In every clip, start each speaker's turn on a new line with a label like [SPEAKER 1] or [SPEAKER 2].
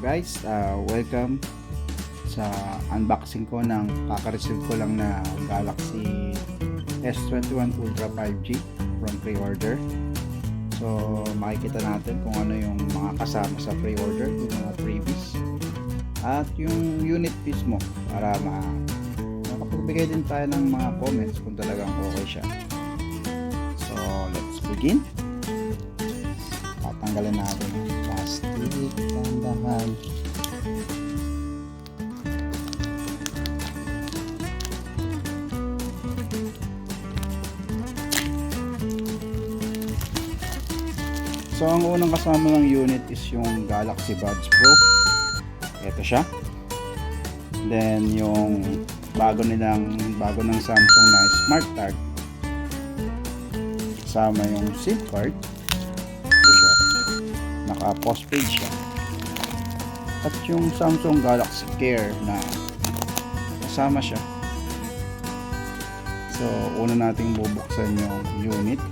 [SPEAKER 1] Guys, welcome sa unboxing ko ng kaka-receive ko lang na Galaxy S21 Ultra 5G from pre-order. So makikita natin kung ano yung mga kasama sa pre-order, yung mga freebies at yung unit mismo para makapagbigay din tayo ng mga comments kung talagang okay siya. So let's begin. Tatanggalin natin yung plastic, tandahan. So ang unang kasama ng unit is yung Galaxy Buds Pro. Ito siya. Then yung bago ng Samsung na Smart Tag. Kasama yung SIM card. Ito siya. Naka-postpaid siya. At yung Samsung Galaxy Care na kasama siya. So una nating bubuksan yung unit.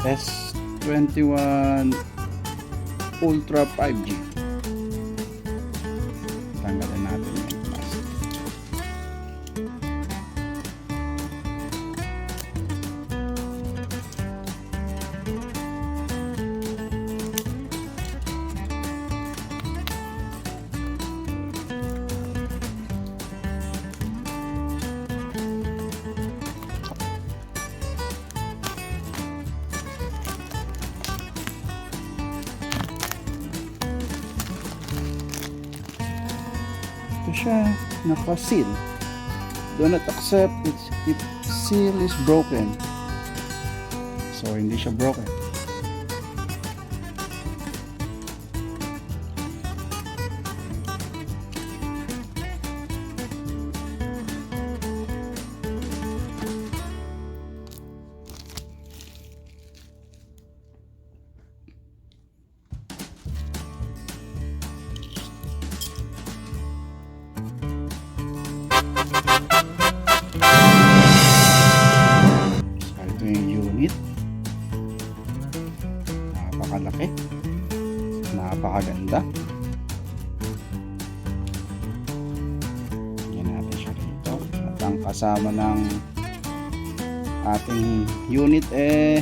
[SPEAKER 1] S21 Ultra 5G. Tanggalin natin yung plastic. Ito siya, naka-seal. Do not accept if seal is broken. So hindi siya broken. Napakalaki, napakaganda. Yan natin siya rito. At ang kasama ng ating unit ito.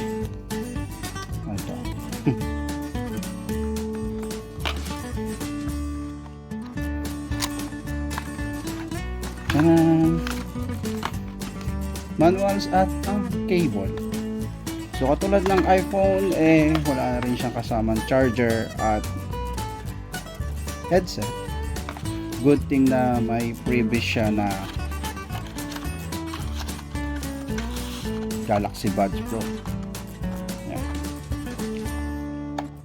[SPEAKER 1] Manuals at ang cable. So katulad ng iPhone wala na rin siyang kasamang charger at headset. Good thing na may freebies siya na Galaxy Buds Pro. Yan.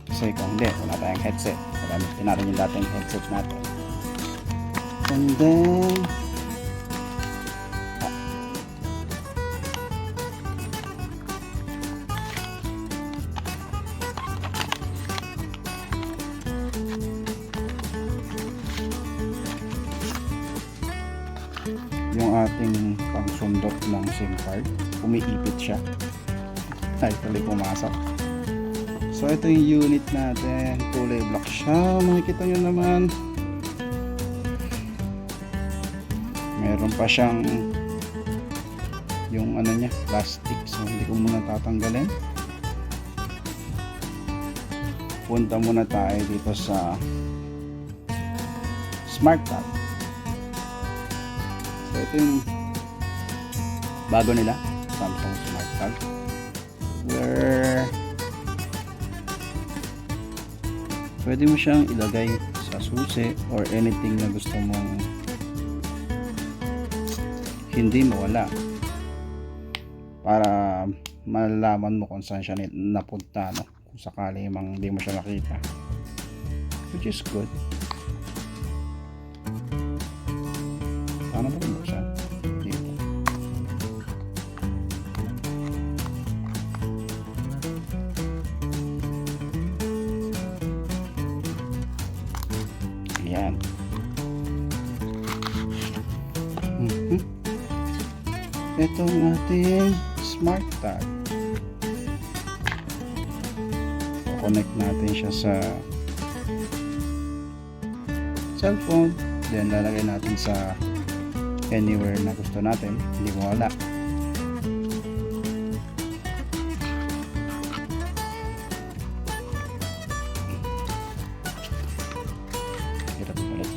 [SPEAKER 1] Kasi kung hindi, wala tayong headset. Gamitin natin yung dating headset natin. And then yung ating pangsundot ng SIM card, umiipit siya ay tuloy pumasok. So ito yung unit natin, kulay black siya, makikita nyo naman. Meron pa siyang yung ano niya, plastic, so hindi ko muna tatanggalin. Punta muna tayo dito sa Smart Tag. So ito yung bago nila, Samsung Smart Tag, where pwede mo siyang ilagay sa susi or anything na gusto mong hindi mawala, para malalaman mo kung saan siya napunta, no? Kung sakali mang hindi mo siya nakita, which is good. Paano ba buksan? Dito. Ayan. Ito ang ating Smart Tag. connect natin siya sa cellphone, then lalagay natin sa anywhere na gusto natin, hindi mawala. Hirap ulit.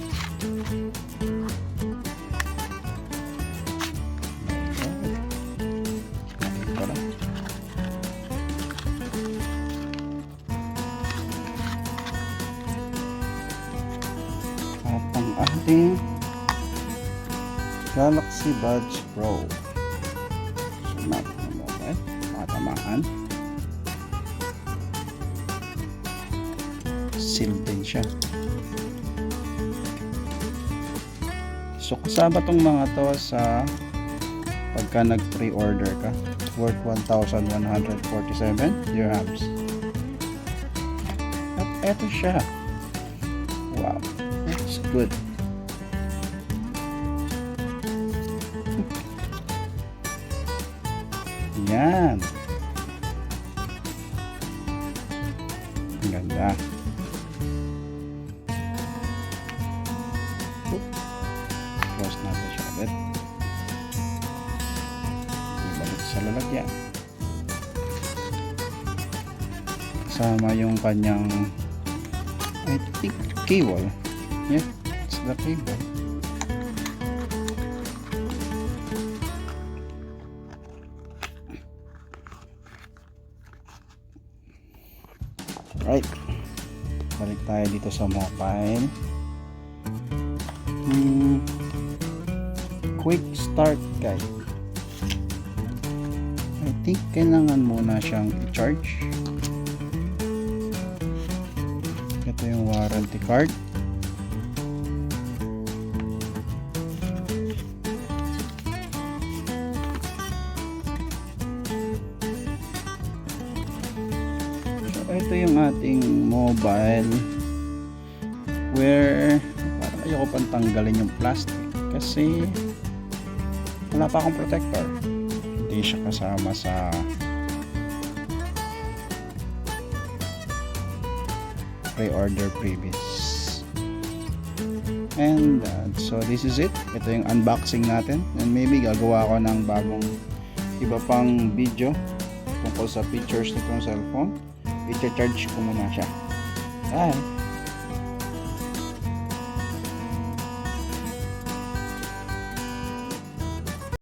[SPEAKER 1] At ang ating Galaxy Buds Pro. So, natin ang mobile. Matamaan. Sealed din siya. So, kasama tong mga to sa pagka nag-pre-order ka. Worth 1,147 dirhams. At eto siya. Wow. That's good. Yan. Ang ganda. Close natin siya ulit. Ibalik sa lalagyan. Kasama yung kanyang, I think, cable. Yeah, it's the cable. Right, balik tayo dito sa mobile. Quick start guide. I think kailangan muna siyang i-charge. Ito yung warranty card. Ito yung ating mobile where parang ayoko pang tanggalin yung plastic kasi wala pa akong protector, hindi siya kasama sa pre-order freebies. And so this is it. Ito yung unboxing natin, and maybe gagawa ako ng bagong iba pang video tungkol sa features nitong cellphone. I-charge ko muna siya. Bye!